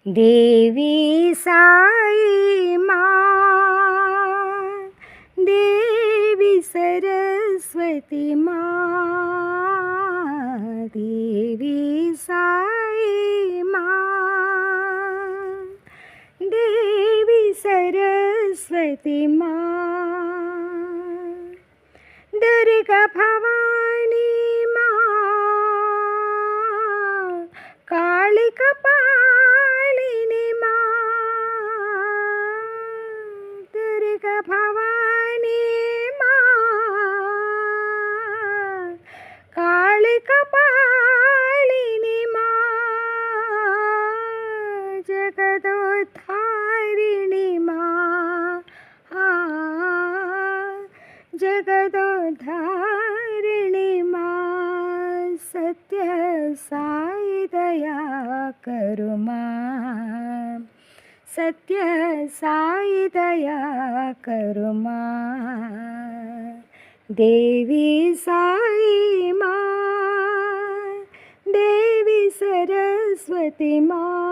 देवी साई माँ, देवी सरस्वती माँ, देवी साई माँ, देवी सरस्वती माँ, दुर्गा भवानी माँ, काली कपालिनी माँ, दुर्गा भवानी माँ, काली कपालिनी माँ, जगदोद्धारिणी माँ, जगदोद्धारिणी माँ, सत्य साई दया करु माँ, सत्य साई दया करु माँ, देवी साई माँ, देवी सरस्वती माँ,